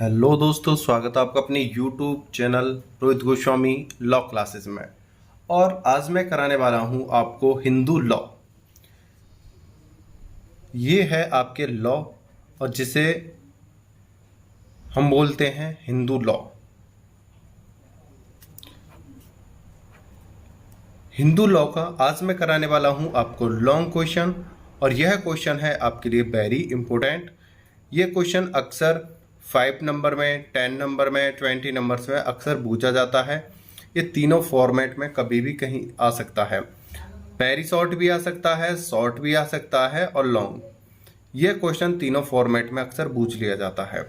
Hello दोस्तों, स्वागत है आपका अपने YouTube channel Rohit Goswami law classes में। और आज मैं कराने वाला हूं आपको हिंदू लॉ। ये है आपके लॉ और जिसे हम बोलते हैं हिंदू लॉ। हिंदू लॉ का आज मैं कराने वाला हूं आपको लॉन्ग क्वेश्चन, और यह क्वेश्चन है आपके लिए वेरी इंपॉर्टेंट। ये क्वेश्चन अक्सर 5 नंबर में, 10 नंबर में, 20 नंबर्स में अक्सर पूछा जाता है। ये तीनों फॉर्मेट में कभी भी कहीं आ सकता है। वेरी शॉर्ट भी आ सकता है, शॉर्ट भी आ सकता है और लॉन्ग। ये क्वेश्चन तीनों फॉर्मेट में अक्सर पूछ लिया जाता है।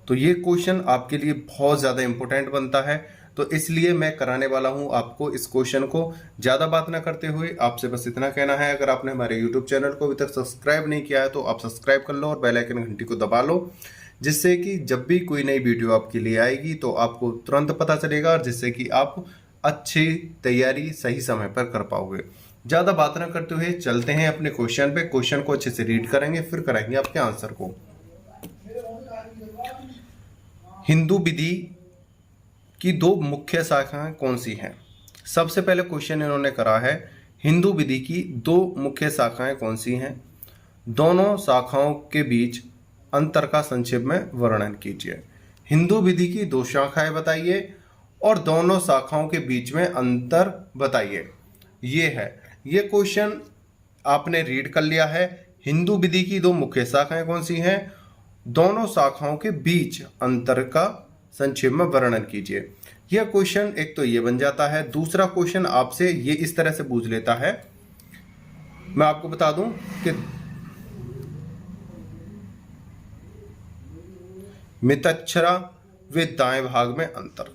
तो ये क्वेश्चन आपके लिए बहुत ज़्यादा इंपॉर्टेंट बनता है, तो इसलिए मैं कराने वाला हूं आपको इस क्वेश्चन को। ज़्यादा बात ना करते हुए आपसे बस इतना कहना है, अगर आपने हमारे यूट्यूब चैनल को अभी तक सब्सक्राइब नहीं किया है तो आप सब्सक्राइब कर लो और बेल आइकन घंटी को दबा लो, जिससे कि जब भी कोई नई वीडियो आपके लिए आएगी तो आपको तुरंत पता चलेगा, और जिससे कि आप अच्छी तैयारी सही समय पर कर पाओगे। ज़्यादा बात ना करते हुए चलते हैं अपने क्वेश्चन पे। क्वेश्चन को अच्छे से रीड करेंगे, फिर कराएंगे आपके आंसर को। हिंदू विधि की दो मुख्य शाखाएं कौन सी हैं? सबसे पहले क्वेश्चन इन्होंने करा है, हिंदू विधि की दो मुख्य शाखाएं कौन सी हैं? दोनों शाखाओं के बीच अंतर का संक्षेप में वर्णन कीजिए। हिंदू विधि की दो शाखाएं बताइए और दोनों शाखाओं के बीच में अंतर बताइए। ये क्वेश्चन आपने रीड कर लिया है। हिंदू विधि की दो मुख्य शाखाएं कौन सी हैं? दोनों शाखाओं के बीच अंतर का संक्षेप में वर्णन कीजिए। यह क्वेश्चन एक तो ये बन जाता है। दूसरा क्वेश्चन आपसे ये इस तरह से पूछ लेता है, मैं आपको बता दूं कि मितक्षरा व दाएं भाग में अंतर।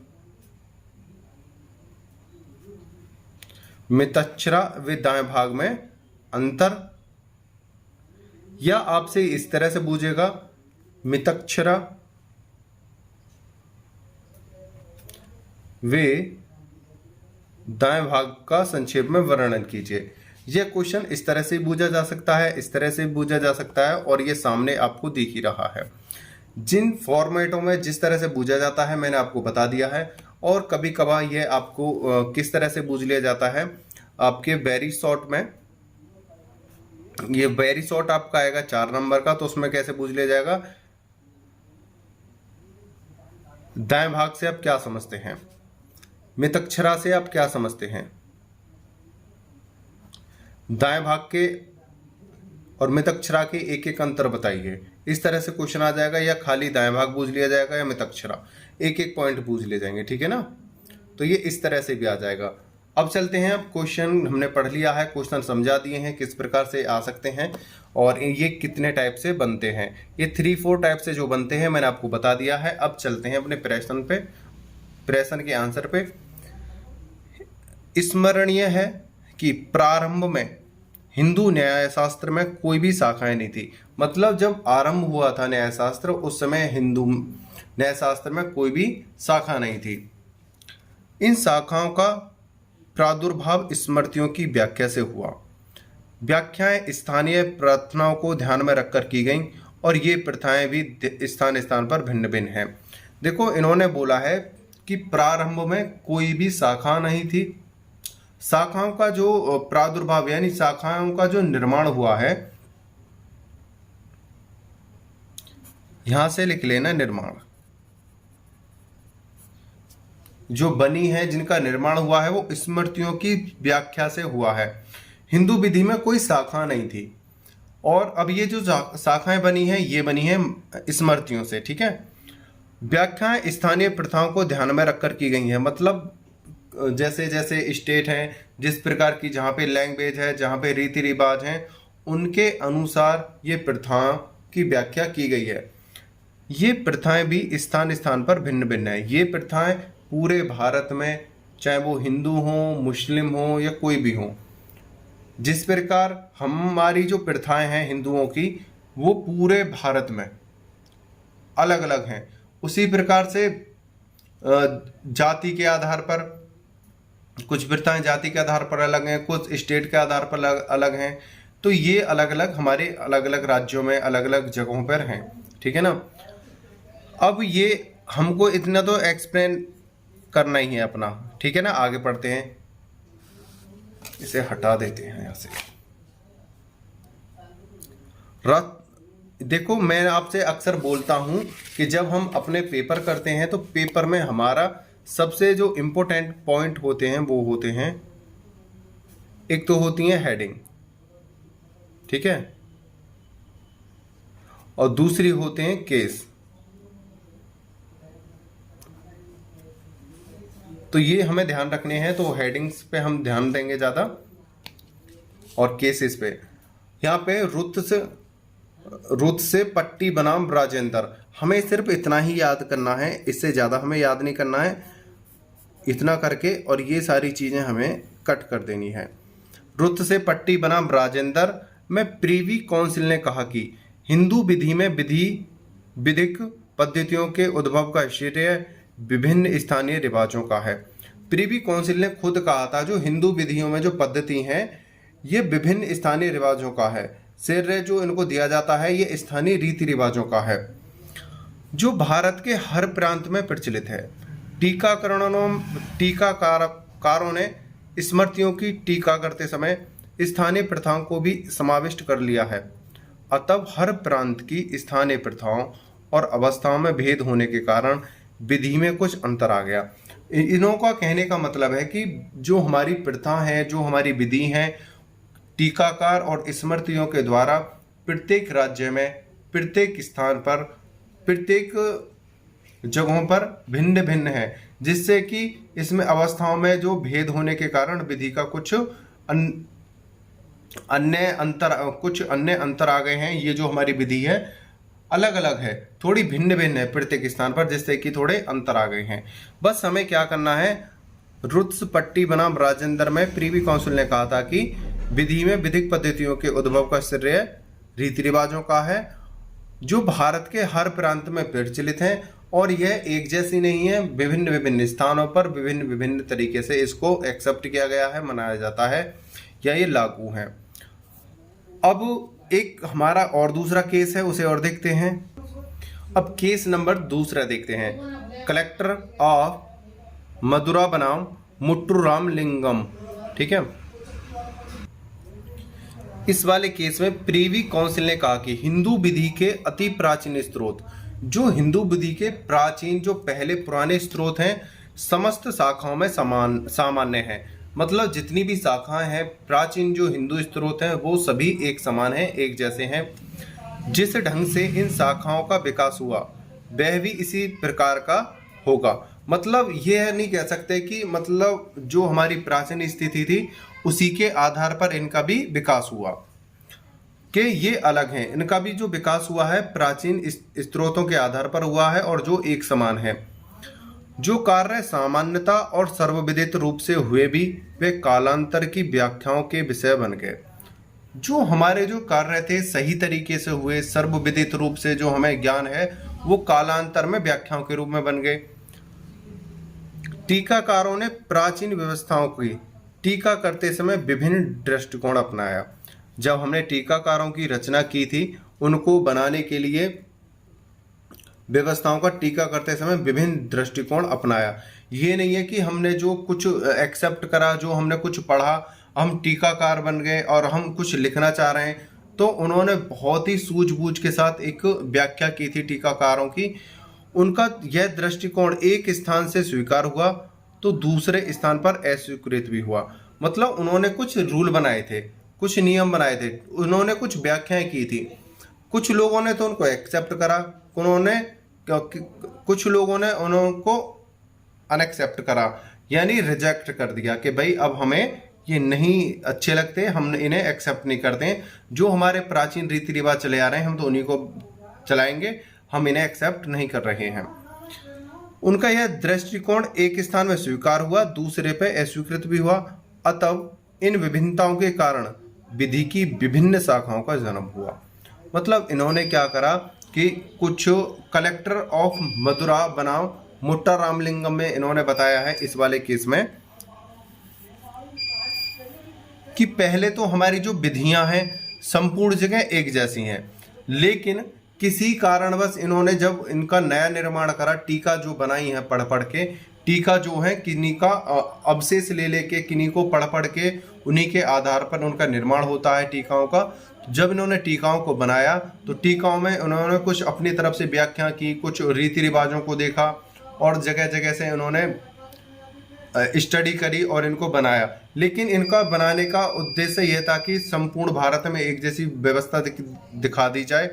मितक्षरा व दाएं भाग में अंतर, या आपसे इस तरह से पूछेगा, मितक्षरा वे दाएं भाग का संक्षेप में वर्णन कीजिए। यह क्वेश्चन इस तरह से पूछा जा सकता है, इस तरह से पूछा जा सकता है, और ये सामने आपको दिख ही रहा है। जिन फॉर्मेटों में जिस तरह से पूछा जाता है मैंने आपको बता दिया है। और कभी कभार ये आपको किस तरह से पूछ लिया जाता है, आपके वेरी शॉर्ट में। ये वेरी शॉर्ट आपका आएगा 4 नंबर का, तो उसमें कैसे पूछ लिया जाएगा, दाएं भाग से आप क्या समझते हैं, मितक्षरा से आप क्या समझते हैं, दाएं भाग के और मितक्षरा के एक एक अंतर बताइए। इस तरह से क्वेश्चन आ जाएगा, या खाली दाएं भाग पूछ लिया जाएगा या मितक्षरा, एक एक पॉइंट पूछ लिए जाएंगे, ठीक है ना। तो ये इस तरह से भी आ जाएगा। अब चलते हैं, अब क्वेश्चन हमने पढ़ लिया है, क्वेश्चन समझा दिए हैं किस प्रकार से आ सकते हैं और ये कितने टाइप से बनते हैं। ये 3-4 टाइप से जो बनते हैं मैंने आपको बता दिया है। अब चलते हैं अपने प्रश्न पे, प्रश्न के आंसर पे। स्मरणीय है कि प्रारंभ में हिंदू न्यायशास्त्र में कोई भी शाखाएं नहीं थी। मतलब जब आरंभ हुआ था न्यायशास्त्र, उस समय हिंदू न्यायशास्त्र में कोई भी शाखा नहीं थी। इन शाखाओं का प्रादुर्भाव स्मृतियों की व्याख्या से हुआ। व्याख्याएं स्थानीय प्रार्थनाओं को ध्यान में रखकर की गईं, और ये प्रथाएं भी स्थान स्थान पर भिन्न भिन्न हैं। देखो, इन्होंने बोला है कि प्रारंभ में कोई भी शाखा नहीं थी। शाखाओं का जो प्रादुर्भाव यानी शाखाओं का जो निर्माण हुआ है, यहां से लिख लेना निर्माण, जो बनी है, जिनका निर्माण हुआ है, वो स्मृतियों की व्याख्या से हुआ है। हिंदू विधि में कोई शाखा नहीं थी, और अब ये जो शाखाएं बनी हैं, ये बनी हैं स्मृतियों से, ठीक है। व्याख्याएं स्थानीय प्रथाओं को ध्यान में रखकर की गई हैं। मतलब जैसे जैसे स्टेट हैं, जिस प्रकार की जहाँ पे लैंग्वेज है, जहाँ पे रीति रिवाज हैं, उनके अनुसार ये प्रथाओं की व्याख्या की गई है। ये प्रथाएं भी स्थान स्थान पर भिन्न भिन्न है। ये प्रथाएं पूरे भारत में, चाहे वो हिंदू हों, मुस्लिम हों या कोई भी हों, जिस प्रकार हमारी जो प्रथाएं हैं हिंदुओं की, वो पूरे भारत में अलग अलग हैं। उसी प्रकार से जाति के आधार पर कुछ प्रथाएं जाति के आधार पर अलग हैं, कुछ स्टेट के आधार पर अलग हैं। तो ये अलग अलग हमारे अलग अलग राज्यों में अलग अलग जगहों पर हैं, ठीक है ना। अब ये हमको इतना तो एक्सप्लेन करना ही है अपना, ठीक है ना। आगे पढ़ते हैं, इसे हटा देते हैं यहाँ से। रथ, देखो मैं आपसे अक्सर बोलता हूं कि जब हम अपने पेपर करते हैं तो पेपर में हमारा सबसे जो इम्पोर्टेंट पॉइंट होते हैं वो होते हैं, एक तो होती है हेडिंग, ठीक है, और दूसरी होते हैं केस। तो ये हमें ध्यान रखने हैं, तो हेडिंग्स पे हम ध्यान देंगे ज़्यादा और केसेस पे। यहाँ पे रुत से पट्टी बनाम राजेंद्र, हमें सिर्फ इतना ही याद करना है, इससे ज़्यादा हमें याद नहीं करना है। इतना करके और ये सारी चीज़ें हमें कट कर देनी है। रुत से पट्टी बनाम राजेंद्र में प्रीवी काउंसिल ने कहा कि हिंदू विधि में विधिक पद्धतियों के उद्भव का श्रेय विभिन्न स्थानीय रिवाजों का है। प्रीवी काउंसिल ने खुद कहा था जो हिंदू विधियों में जो पद्धति हैं ये विभिन्न स्थानीय रिवाजों का है। श्रेय जो इनको दिया जाता है ये स्थानीय रीति रिवाजों का है जो भारत के हर प्रांत में प्रचलित है। टीकाकारों ने स्मृतियों की टीका करते समय स्थानीय प्रथाओं को भी समाविष्ट कर लिया है। अतः हर प्रांत की स्थानीय प्रथाओं और अवस्थाओं में भेद होने के कारण विधि में कुछ अंतर आ गया। इन्हों का कहने का मतलब है कि जो हमारी प्रथा है, जो हमारी विधि है, टीकाकार और स्मृतियों के द्वारा प्रत्येक राज्य में, प्रत्येक स्थान पर, प्रत्येक जगहों पर भिन्न भिन्न है, जिससे कि इसमें अवस्थाओं में जो भेद होने के कारण विधि का कुछ अन्य अंतर आ गए हैं। ये जो हमारी विधि है अलग अलग है, थोड़ी भिन्न भिन्न है प्रत्येक स्थान पर, जिससे कि थोड़े अंतर आ गए हैं। बस हमें क्या करना है, रुत्स पट्टी बनाम राजेंद्र में प्रीवी काउंसिल ने कहा था कि विधि में विधिक पद्धतियों के उद्भव का श्रेय रीति रिवाजों का है जो भारत के हर प्रांत में प्रचलित हैं और यह एक जैसी नहीं है। विभिन्न विभिन्न स्थानों पर विभिन्न विभिन्न तरीके से इसको एक्सेप्ट किया गया है, मनाया जाता है या ये लागू है। अब एक हमारा और दूसरा केस है, उसे और देखते हैं। अब केस नंबर दूसरा देखते हैं, कलेक्टर ऑफ मदुरा बनाम मुट्टू रामलिंगम, ठीक है। इस वाले केस में प्रीवी काउंसिल ने कहा कि हिंदू विधि के अति प्राचीन स्रोत, जो हिंदू विधि के प्राचीन जो पहले पुराने स्रोत हैं, समस्त शाखाओं में सामान्य हैं। मतलब जितनी भी शाखाएं हैं, प्राचीन जो हिंदू स्रोत हैं वो सभी एक समान हैं, एक जैसे हैं। जिस ढंग से इन शाखाओं का विकास हुआ वह भी इसी प्रकार का होगा। मतलब यह नहीं कह सकते कि मतलब जो हमारी प्राचीन स्थिति थी उसी के आधार पर इनका भी विकास हुआ, कि ये अलग हैं। इनका भी जो विकास हुआ है प्राचीन स्रोतों के आधार पर हुआ है और जो एक समान है। जो कार्य सामान्यता और सर्वविदित रूप से हुए भी वे कालांतर की व्याख्याओं के विषय बन गए। जो हमारे जो कार्य थे सही तरीके से हुए, सर्वविदित रूप से जो हमें ज्ञान है वो कालांतर में व्याख्याओं के रूप में बन गए। टीकाकारों ने प्राचीन व्यवस्थाओं की टीका करते समय विभिन्न दृष्टिकोण अपनाया। जब हमने टीकाकारों की रचना की थी, उनको बनाने के लिए व्यवस्थाओं का टीका करते समय विभिन्न दृष्टिकोण अपनाया। ये नहीं है कि हमने जो कुछ एक्सेप्ट करा, जो हमने कुछ पढ़ा, हम टीकाकार बन गए और हम कुछ लिखना चाह रहे हैं। तो उन्होंने बहुत ही सूझबूझ के साथ एक व्याख्या की थी टीकाकारों की। उनका यह दृष्टिकोण एक स्थान से स्वीकार हुआ तो दूसरे स्थान पर अस्वीकृत भी हुआ। मतलब उन्होंने कुछ रूल बनाए थे, कुछ नियम बनाए थे, उन्होंने कुछ व्याख्याएं की थी। कुछ लोगों ने तो उनको एक्सेप्ट करा, कुछ लोगों ने उनको अनएक्सेप्ट करा, यानी रिजेक्ट कर दिया कि भाई अब हमें ये नहीं अच्छे लगते, हम इन्हें एक्सेप्ट नहीं करते। जो हमारे प्राचीन रीति रिवाज चले आ रहे हैं हम तो उन्हीं को चलाएंगे, हम इन्हें एक्सेप्ट नहीं कर रहे हैं। उनका यह दृष्टिकोण एक स्थान में स्वीकार हुआ, दूसरे पे अस्वीकृत भी हुआ। अतः इन विभिन्नताओं के कारण विधि की विभिन्न शाखाओं का जन्म हुआ। मतलब इन्होंने क्या करा कि कुछ कलेक्टर ऑफ मदुरा बनाम मुट्टू रामलिंगम में इन्होंने बताया है इस वाले केस में कि पहले तो हमारी जो विधियां हैं संपूर्ण जगह एक जैसी हैं, लेकिन किसी कारणवश इन्होंने जब इनका नया निर्माण करा, टीका जो बनाई है पढ़ पढ़ के, टीका जो है किन्हीं का अवशेष ले लेके, किन्हीं को पढ़ पढ़ के उन्हीं के आधार पर उनका निर्माण होता है टीकाओं का। जब इन्होंने टीकाओं को बनाया तो टीकाओं में उन्होंने कुछ अपनी तरफ से व्याख्या की, कुछ रीति रिवाजों को देखा और जगह जगह से उन्होंने स्टडी करी और इनको बनाया। लेकिन इनका बनाने का उद्देश्य यह था कि संपूर्ण भारत में एक जैसी व्यवस्था दिखा दी जाए।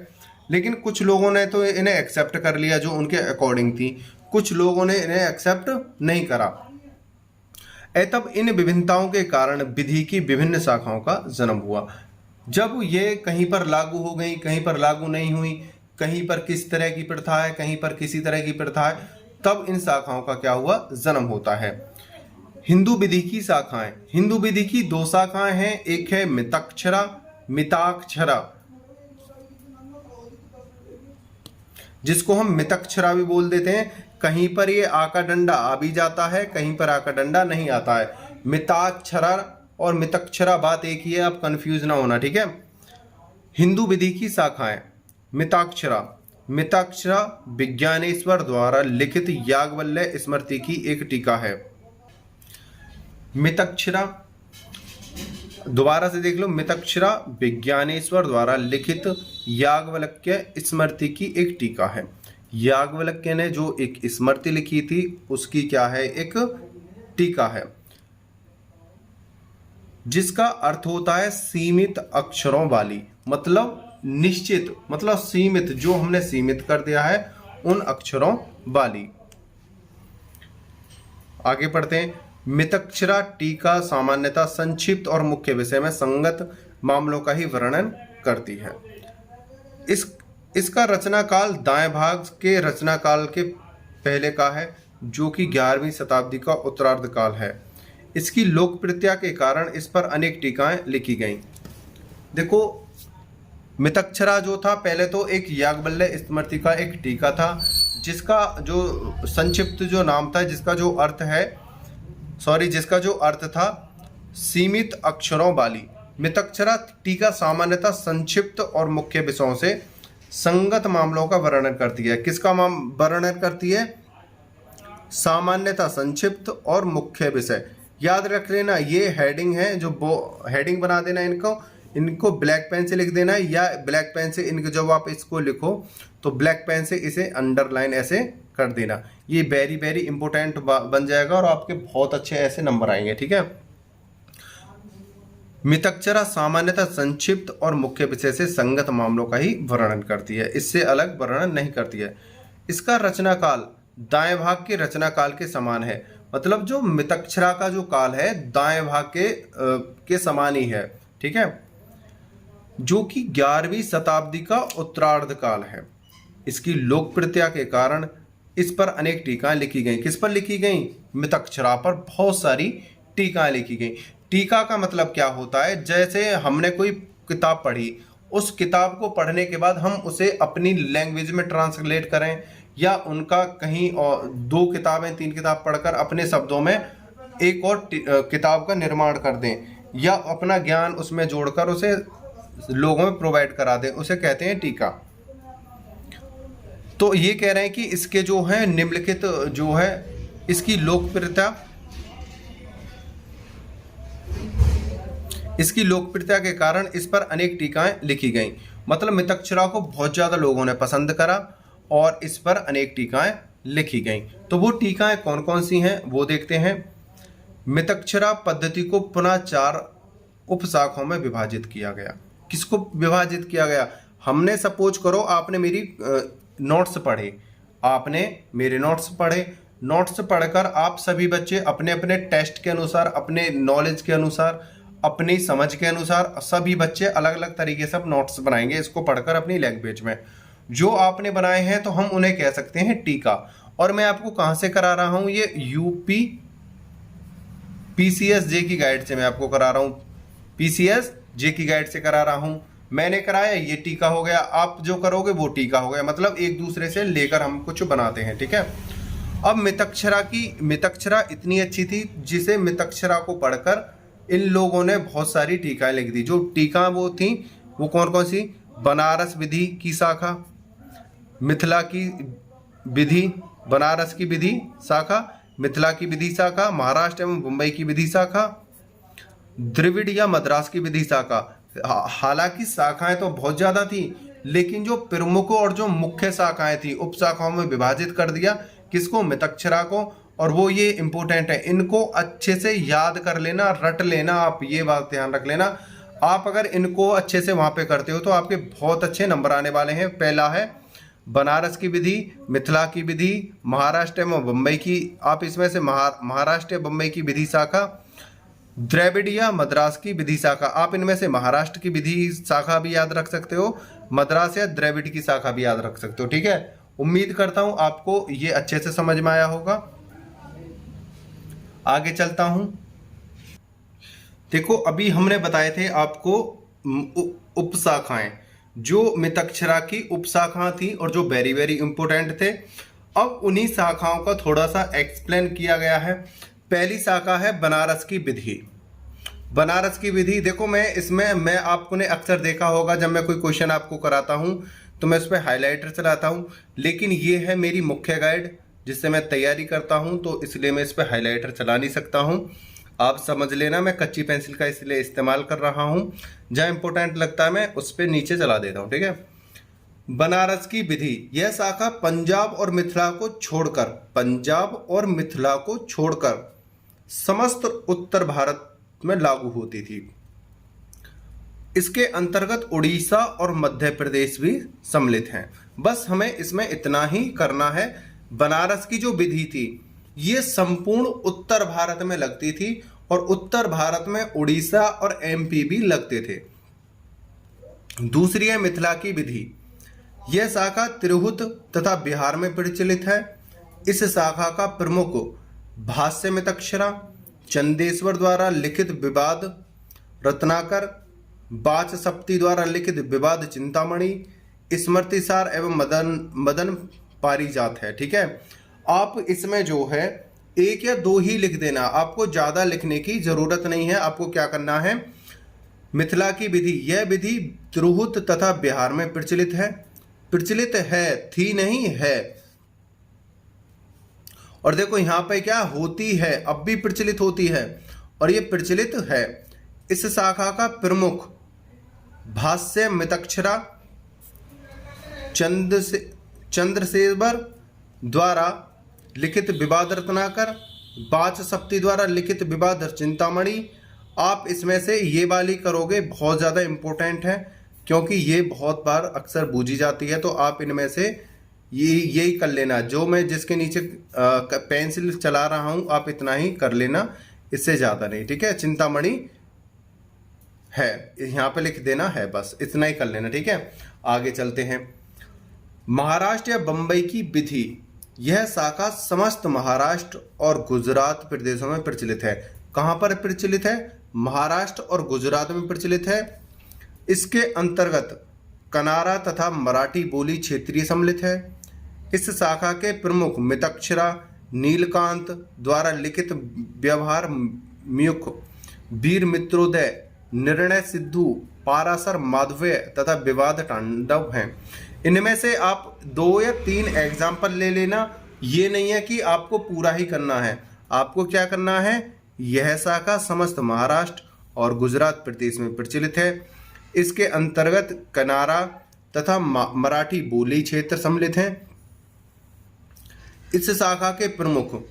लेकिन कुछ लोगों ने तो इन्हें एक्सेप्ट कर लिया जो उनके अकॉर्डिंग थी, कुछ लोगों ने इन्हें एक्सेप्ट नहीं करा। तब इन विभिन्नताओं के कारण विधि की विभिन्न शाखाओं का जन्म हुआ। जब ये कहीं पर लागू हो गई, कहीं पर लागू नहीं हुई, कहीं पर किस तरह की प्रथा है, कहीं पर किसी तरह की प्रथा है, तब इन शाखाओं का क्या हुआ, जन्म होता है। हिंदू विधि की शाखाएं, हिंदू विधि की दो शाखाएं हैं, एक है मितक्षरा, मिताक्षरा, जिसको हम मितक्षरा भी बोल देते हैं। कहीं पर ये आ का डंडा आ भी जाता है, कहीं पर आ का डंडा नहीं आता है। मिताक्षरा और मितक्षरा बात एक ही है, आप कंफ्यूज ना होना, ठीक है। हिंदू विधि की शाखाएं, मिताक्षरा, मिताक्षरा विज्ञानेश्वर द्वारा लिखित याज्ञवल्क्य स्मृति की एक टीका है। मितक्षरा, दोबारा से देख लो, मितक्षरा विज्ञानेश्वर द्वारा लिखित याज्ञवल्क्य स्मृति की एक टीका है। याज्ञवल्क्य ने जो एक स्मृति लिखी थी उसकी क्या है, एक टीका है, जिसका अर्थ होता है सीमित अक्षरों वाली, मतलब निश्चित, मतलब सीमित, जो हमने सीमित कर दिया है उन अक्षरों वाली। आगे पढ़ते हैं। मितक्षरा टीका सामान्यतः संक्षिप्त और मुख्य विषय में संगत मामलों का ही वर्णन करती है। इसका रचना काल दाएं भाग के रचना काल के पहले का है, जो कि 11वीं शताब्दी का उत्तरार्ध काल है। इसकी लोकप्रियता के कारण इस पर अनेक टीकाएं लिखी गईं। देखो, मितक्षरा जो था पहले तो एक याज्ञवल्क्य स्मृति का एक टीका था, जिसका जो संक्षिप्त जो नाम था, जिसका जो अर्थ था सीमित अक्षरों वाली। मितक्षरा टीका सामान्यतः संक्षिप्त और मुख्य विषयों से संगत मामलों का वर्णन करती है। किसका वर्णन करती है? सामान्यतः संक्षिप्त और मुख्य विषय। याद रख लेना, ये हेडिंग है, जो हेडिंग बना देना, इनको ब्लैक पेन से लिख देना, या ब्लैक पेन से इनको जब आप इसको लिखो तो ब्लैक पेन से इसे अंडरलाइन ऐसे कर देना। ये वेरी वेरी इंपॉर्टेंट बन जाएगा और आपके बहुत अच्छे ऐसे नंबर आएंगे, ठीक है। मितक्षरा सामान्यतः संक्षिप्त और मुख्य विषय से संगत मामलों का ही वर्णन करती है, इससे अलग वर्णन नहीं करती है। इसका रचना काल दाएं भाग के रचना काल के समान है, मतलब जो मितक्षरा का जो काल है दाएं भाग के समान ही है, ठीक है, जो कि 11वीं शताब्दी का उत्तरार्ध काल है। इसकी लोकप्रियता के कारण इस पर अनेक टीकाएं लिखी गई। किस पर लिखी गई? मितक्षरा पर बहुत सारी टीकाएं लिखी गई। टीका का मतलब क्या होता है? जैसे हमने कोई किताब पढ़ी, उस किताब को पढ़ने के बाद हम उसे अपनी लैंग्वेज में ट्रांसलेट करें, या उनका कहीं और 2 किताबें 3 किताब पढ़कर अपने शब्दों में एक और किताब का निर्माण कर दें, या अपना ज्ञान उसमें जोड़कर उसे लोगों में प्रोवाइड करा दें, उसे कहते हैं टीका। तो ये कह रहे हैं कि इसके जो है निम्नलिखित जो है इसकी लोकप्रियता के कारण इस पर अनेक टीकाएं लिखी गईं। मतलब मितक्षरा को बहुत ज़्यादा लोगों ने पसंद करा और इस पर अनेक टीकाएं लिखी गईं। तो वो टीकाएं कौन कौन सी हैं वो देखते हैं। मितक्षरा पद्धति को पुनः 4 उपशाखाओं में विभाजित किया गया। किसको विभाजित किया गया? हमने सपोज करो आपने मेरी नोट्स पढ़े, आपने मेरे नोट्स पढ़े, नोट्स पढ़कर आप सभी बच्चे अपने अपने टेस्ट के अनुसार, अपने नॉलेज के अनुसार, अपनी समझ के अनुसार सभी बच्चे अलग अलग तरीके से नोट्स बनाएंगे इसको पढ़कर अपनी लैंग्वेज में। जो आपने बनाए हैं तो हम उन्हें कह सकते हैं टीका। और मैं आपको कहाँ से करा रहा हूँ? ये यूपी पीसीएस जे की गाइड से मैं आपको करा रहा हूँ, पीसीएस जे की गाइड से करा रहा हूँ। मैंने कराया, ये टीका हो गया, आप जो करोगे वो टीका हो गया। मतलब एक दूसरे से लेकर हम कुछ बनाते हैं, ठीक है। अब मितक्षरा इतनी अच्छी थी जिसे मितक्षरा को पढ़कर इन लोगों ने बहुत सारी टीकाएं लिख दी। जो टीका वो थी वो कौन कौन सी? बनारस विधि की शाखा, मिथिला की विधि, बनारस की विधि शाखा, मिथिला की विधि शाखा, महाराष्ट्र एवं मुंबई की विधि शाखा, द्रविड़ या मद्रास की विधि शाखा। हालांकि शाखाएं तो बहुत ज्यादा थी, लेकिन जो प्रमुख और जो मुख्य शाखाएं थी उप शाखाओं में विभाजित कर दिया। किसको? मितक्षरा को। और वो ये इंपॉर्टेंट है, इनको अच्छे से याद कर लेना, रट लेना, आप ये बात ध्यान रख लेना। आप अगर इनको अच्छे से वहां पे करते हो तो आपके बहुत अच्छे नंबर आने वाले हैं। पहला है बनारस की विधि, मिथिला की विधि, महाराष्ट्र एवं बम्बई की, आप इसमें से महाराष्ट्र बम्बई की विधि शाखा, द्रविड़ या मद्रास की विधि शाखा। आप इनमें से महाराष्ट्र की विधि शाखा भी याद रख सकते हो, मद्रास या द्रविड़ की शाखा भी याद रख सकते हो। ठीक है, उम्मीद करता हूं आपको ये अच्छे से समझ में आया होगा। आगे चलता हूं। देखो, अभी हमने बताए थे आपको उपशाखाएं, जो मितक्षरा की उपशाखा थी और जो वेरी वेरी इंपॉर्टेंट थे। अब उन्हीं शाखाओं का थोड़ा सा एक्सप्लेन किया गया है। पहली शाखा है बनारस की विधि। बनारस की विधि, देखो मैं आपको ने अक्सर देखा होगा, जब मैं कोई क्वेश्चन आपको कराता हूं तो मैं उस पर हाईलाइटर चलाता हूं, लेकिन ये है मेरी मुख्य गाइड जिससे मैं तैयारी करता हूं, तो इसलिए मैं इस पर हाईलाइटर चला नहीं सकता हूं। आप समझ लेना, मैं कच्ची पेंसिल का इसलिए इस्तेमाल कर रहा हूं। जहां इंपॉर्टेंट लगता है मैं उस पर नीचे चला देता हूं। ठीक है, बनारस की विधि, यह शाखा पंजाब और मिथिला को छोड़कर समस्त उत्तर भारत में लागू होती थी। इसके अंतर्गत उड़ीसा और मध्य प्रदेश भी सम्मिलित हैं। बस हमें इसमें इतना ही करना है। बनारस की जो विधि थी ये संपूर्ण उत्तर भारत में लगती थी, और उत्तर भारत में उड़ीसा और एमपी भी लगते थे। दूसरी है मिथिला की विधि। यह शाखा तिरहुत तथा बिहार में प्रचलित है। इस शाखा का प्रमुख भाष्य मितक्षरा, चंदेश्वर द्वारा लिखित विवाद रत्नाकर, वाचस्पति द्वारा लिखित विवाद चिंतामणि, स्मृतिसार एवं मदन पारिजात है। ठीक है, आप इसमें जो है एक या दो ही लिख देना, आपको ज्यादा लिखने की जरूरत नहीं है। आपको क्या करना है? मिथिला की विधि, यह विधि तिरहुत तथा बिहार में प्रचलित है, थी नहीं है। और देखो यहां पे क्या होती है, अब भी प्रचलित होती है, और ये प्रचलित है। इस शाखा का प्रमुख भाष्य मितक्षरा, चंद्रसेवर द्वारा लिखित विवाद रत्नाकर, वाचस्पति द्वारा लिखित विवाद चिंतामणि। आप इसमें से ये वाली करोगे, बहुत ज़्यादा इंपॉर्टेंट है, क्योंकि ये बहुत बार अक्सर बूझी जाती है। तो आप इनमें से यही कर लेना, जो मैं जिसके नीचे पेंसिल चला रहा हूँ आप इतना ही कर लेना, इससे ज़्यादा नहीं। ठीक है, चिंतामणि है, यहाँ पे लिख देना है, बस इतना ही कर लेना। ठीक है, आगे चलते हैं। महाराष्ट्र या बंबई की विधि, यह शाखा समस्त महाराष्ट्र और गुजरात प्रदेशों में प्रचलित है। कहाँ पर प्रचलित है? महाराष्ट्र और गुजरात में प्रचलित है। इसके अंतर्गत कनारा तथा मराठी बोली क्षेत्रीय सम्मिलित है। इस शाखा के प्रमुख मितक्षरा, नीलकांत द्वारा लिखित व्यवहार म्युख, वीर मित्रोदय, निर्णय सिद्धू, पारासर माधव्य तथा विवाद तांडव हैं। इनमें से आप 2 या 3 एग्जाम्पल ले लेना। ये नहीं है कि आपको पूरा ही करना है। आपको क्या करना है? यह शाखा समस्त महाराष्ट्र और गुजरात प्रदेश में प्रचलित है। इसके अंतर्गत कनारा तथा मराठी बोली क्षेत्र सम्मिलित हैं। इस शाखा के प्रमुख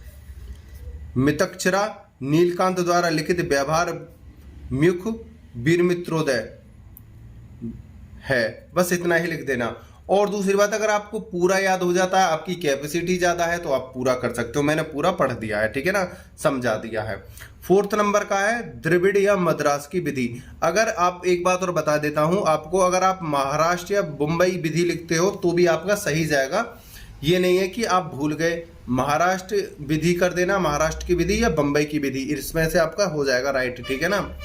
मितक्षरा, नीलकांत द्वारा लिखित व्यवहार म्युख, वीर मित्रोदय है। बस इतना ही लिख देना। और दूसरी बात, अगर आपको पूरा याद हो जाता है, आपकी कैपेसिटी ज्यादा है, तो आप पूरा कर सकते हो। मैंने पूरा पढ़ दिया है, ठीक है ना, समझा दिया है। 4th नंबर का है द्रविड़ या मद्रास की विधि। अगर आप एक बात और बता देता हूं आपको, अगर आप महाराष्ट्र या मुंबई विधि लिखते हो तो भी आपका सही जाएगा। ये नहीं है कि आप भूल गए, महाराष्ट्र विधि कर देना, महाराष्ट्र की विधि या बंबई की विधि, इसमें से आपका हो जाएगा राइट। ठीक है ना,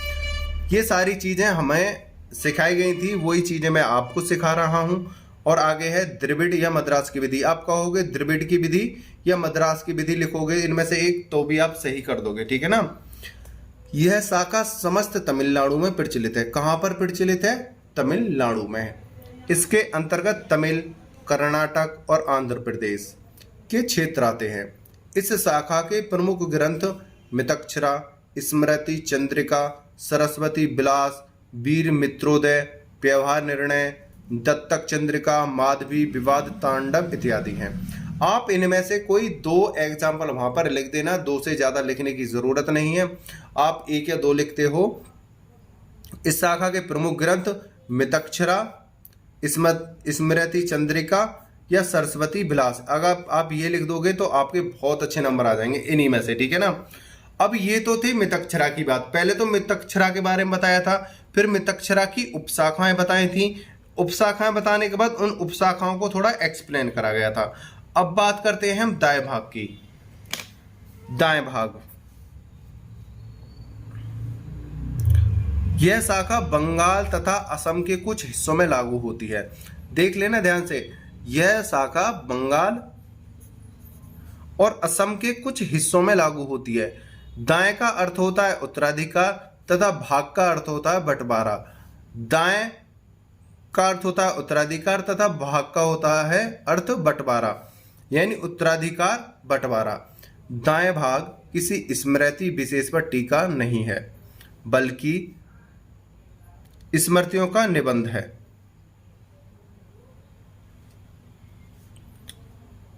ये सारी चीजें हमें सिखाई गई थी, वही चीजें मैं आपको सिखा रहा हूं। और आगे है द्रविड़ या मद्रास की विधि। आप कहोगे द्रविड़ की विधि या मद्रास की विधि लिखोगे, इनमें से एक, तो भी आप सही कर दोगे। ठीक है ना, यह शाखा समस्त तमिलनाडु में प्रचलित है। कहां पर प्रचलित है? तमिलनाडु में। इसके अंतर्गत तमिल, कर्नाटक और आंध्र प्रदेश के क्षेत्र आते हैं। इस शाखा के प्रमुख ग्रंथ मितक्षरा, स्मृति चंद्रिका, सरस्वती विलास, वीर मित्रोदय, व्यवहार निर्णय, दत्तक चंद्रिका, माधवी, विवाद तांडव इत्यादि हैं। आप इनमें से कोई 2 एग्जाम्पल वहां पर लिख देना, 2 से ज्यादा लिखने की जरूरत नहीं है। आप 1 या 2 लिखते हो। इस शाखा के प्रमुख ग्रंथ मितक्षरा, स्मृति चंद्रिका या सरस्वती विलास। अगर आप ये लिख दोगे तो आपके बहुत अच्छे नंबर आ जाएंगे इन्हीं में से, ठीक है ना। अब ये तो थी मितक्षरा की बात। पहले तो मितक्षरा के बारे में बताया था, फिर मितक्षरा की उपशाखाएं बताई थी। उपशाखाएं बताने के बाद उन उपशाखाओं को थोड़ा एक्सप्लेन करा गया था। अब बात करते हैं हम दाएं भाग की। दाएं भाग, यह शाखा बंगाल तथा असम के कुछ हिस्सों में लागू होती है। देख लेना ध्यान से, यह शाखा बंगाल और असम के कुछ हिस्सों में लागू होती है। दाएं का अर्थ होता है उत्तराधिकार तथा भाग का अर्थ होता है बंटवारा। दाएं का अर्थ होता है उत्तराधिकार तथा भाग का होता है अर्थ बंटवारा, यानी उत्तराधिकार बंटवारा। दाएं भाग किसी स्मृति विशेष पर टीका नहीं है, बल्कि स्मृतियों का निबंध है।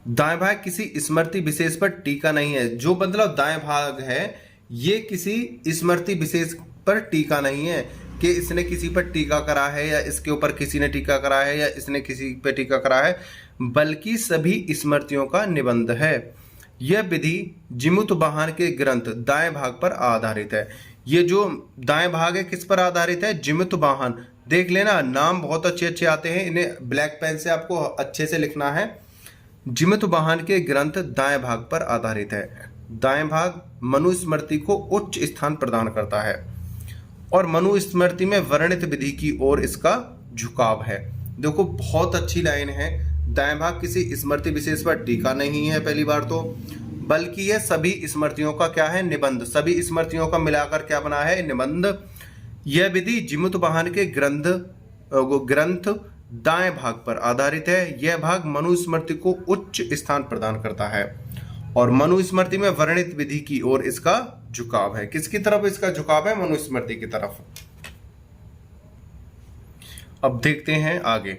दाएं भाग किसी स्मृति विशेष पर टीका नहीं है। जो मतलब दाएं भाग है ये किसी स्मृति विशेष पर टीका नहीं है कि इसने किसी पर टीका करा है या इसके ऊपर किसी ने टीका करा है या इसने किसी पर टीका करा है, बल्कि सभी स्मृतियों का निबंध है। यह विधि जिमुतवाहन के ग्रंथ दाएं भाग पर आधारित है। ये जो दाएं भाग है किस पर आधारित है? जिमुतवाहन। देख लेना, नाम बहुत अच्छे अच्छे आते हैं, इन्हें ब्लैक पेन से आपको अच्छे से लिखना है। जिमुतवाहन के ग्रंथ दाएं भाग पर आधारित है। दाएं भाग मनुस्मृति को उच्च स्थान प्रदान करता है और मनुस्मृति में वर्णित विधि की ओर इसका झुकाव है। देखो बहुत अच्छी लाइन है। दाएं भाग किसी स्मृति विशेष पर टीका नहीं है पहली बार तो, बल्कि यह सभी स्मृतियों का क्या है? निबंध। सभी स्मृतियों का मिलाकर क्या बना है? निबंध। यह विधि जिमुतवाहन के ग्रंथ दाएं भाग पर आधारित है। यह भाग मनुस्मृति को उच्च स्थान प्रदान करता है और मनुस्मृति में वर्णित विधि की ओर इसका झुकाव है। किसकी तरफ इसका झुकाव है? मनुस्मृति की तरफ। अब देखते हैं आगे।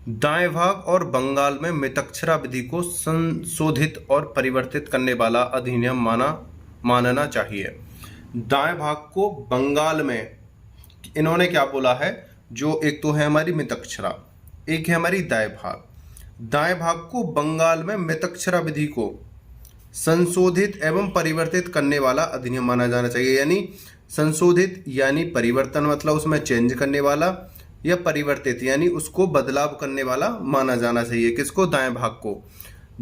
दाएं भाग और बंगाल में मितक्षरा विधि को संशोधित और परिवर्तित करने वाला अधिनियम मानना चाहिए। दाएं भाग को बंगाल में इन्होंने क्या बोला है? जो एक तो है हमारी मितक्षरा, एक है हमारी दाएं भाग। दाएं भाग को बंगाल में मितक्षरा विधि को संशोधित एवं परिवर्तित करने वाला अधिनियम माना जाना चाहिए। यानी संशोधित यानी परिवर्तन, मतलब उसमें चेंज करने वाला, या परिवर्तित यानी उसको बदलाव करने वाला माना जाना चाहिए। किसको? दाएं भाग को।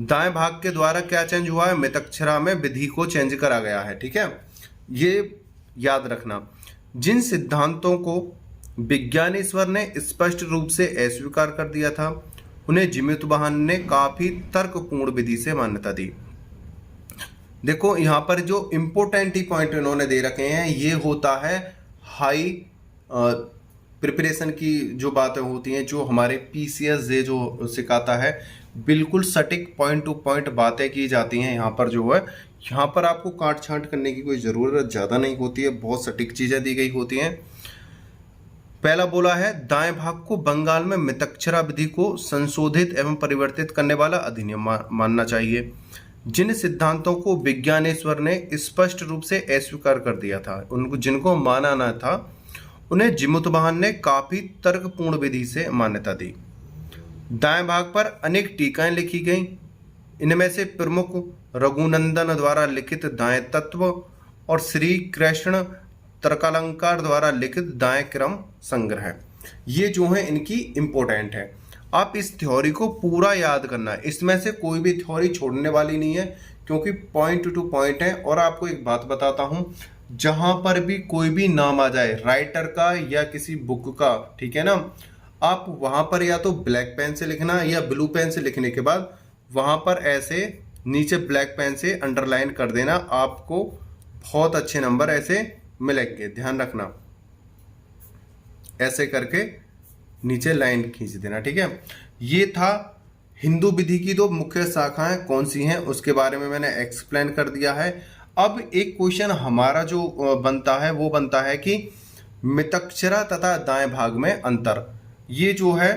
दाएं भाग के द्वारा क्या चेंज हुआ है? मितक्षरा में विधि को चेंज करा गया है। ठीक है, ये याद रखना। जिन सिद्धांतों को विज्ञानेश्वर ने स्पष्ट रूप से अस्वीकार कर दिया था, उन्हें जिमुतवाहन ने काफी तर्कपूर्ण विधि से मान्यता दी। देखो यहाँ पर जो इम्पोर्टेंट ही पॉइंट इन्होंने दे रखे हैं, ये होता है हाई प्रिपरेशन की जो बातें होती हैं, जो हमारे PCS जो सिखाता है, बिल्कुल सटीक पॉइंट टू पॉइंट बातें की जाती हैं। यहाँ पर जो है, यहाँ पर आपको काट छांट करने की कोई ज़रूरत ज़्यादा नहीं होती है, बहुत सटीक चीज़ें दी गई होती हैं। पहला बोला है दाएं भाग को बंगाल में मितक्षरा विधि को संशोधित एवं परिवर्तित करने वाला अधिनियम मानना चाहिए। जिन सिद्धांतों को विज्ञानेश्वर ने स्पष्ट रूप से अस्वीकार कर दिया था, उनको जिनको माना ना था, उन्हें जिमुतवाहन ने काफी तर्कपूर्ण विधि से मान्यता दी। दाएं भाग पर अनेक टीकाएं लिखी गईं। इनमें से प्रमुख रघुनंदन द्वारा लिखित दाएं तत्व और श्री कृष्ण तर्कालंकार द्वारा लिखित दाएं क्रम संग्रह, ये जो है इनकी इंपॉर्टेंट है। आप इस थ्योरी को पूरा याद करना है, इसमें से कोई भी थ्योरी छोड़ने वाली नहीं है, क्योंकि पॉइंट टू पॉइंट है। और आपको एक बात बताता हूं, जहां पर भी कोई भी नाम आ जाए राइटर का या किसी बुक का, ठीक है ना, आप वहां पर या तो ब्लैक पेन से लिखना या ब्लू पेन से लिखने के बाद वहां पर ऐसे नीचे ब्लैक पेन से अंडरलाइन कर देना, आपको बहुत अच्छे नंबर ऐसे मिलेंगे। ध्यान रखना, ऐसे करके नीचे लाइन खींच देना, ठीक है। ये था हिंदू विधि की दो मुख्य शाखाएं कौन सी हैं, उसके बारे में मैंने एक्सप्लेन कर दिया है। अब एक क्वेश्चन हमारा जो बनता है वो बनता है कि मितक्षरा तथा दाएं भाग में अंतर। ये जो है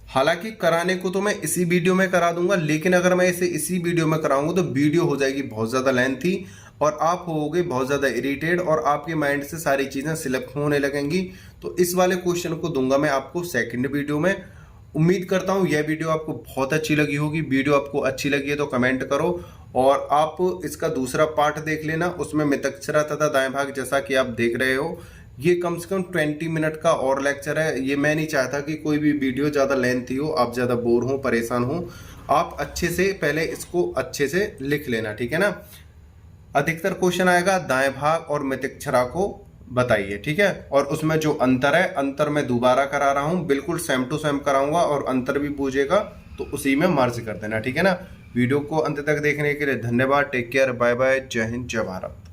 हालांकि कराने को तो मैं इसी वीडियो में करा दूंगा, लेकिन अगर मैं इसे इसी वीडियो में कराऊंगा तो वीडियो हो जाएगी बहुत ज़्यादा लेंथी और आप होगे बहुत ज़्यादा इरिटेट और आपके माइंड से सारी चीज़ें सिलेक्ट होने लगेंगी। तो इस वाले क्वेश्चन को दूंगा मैं आपको सेकंड वीडियो में। उम्मीद करता हूँ यह वीडियो आपको बहुत अच्छी लगी होगी। वीडियो आपको अच्छी लगी है तो कमेंट करो और आप इसका दूसरा पार्ट देख लेना, उसमें मितक्षरा तथा दाएं भाग जैसा कि आप देख रहे हो ये कम से कम 20 मिनट का और लेक्चर है। ये मैं नहीं चाहता कि कोई भी वीडियो ज़्यादा लेंथी हो, आप ज़्यादा बोर हो, परेशान हो। आप अच्छे से पहले इसको अच्छे से लिख लेना, ठीक है ना। अधिकतर क्वेश्चन आएगा दाएं भाग और मितक्षरा को बताइए, ठीक है। और उसमें जो अंतर है, अंतर मैं दोबारा करा रहा हूँ, बिल्कुल सेम टू सेम कराऊंगा और अंतर भी पूछेगा तो उसी में मर्ज कर देना, ठीक है ना। वीडियो को अंत तक देखने के लिए धन्यवाद। टेक केयर, बाय बाय, जय हिंद, जय भारत।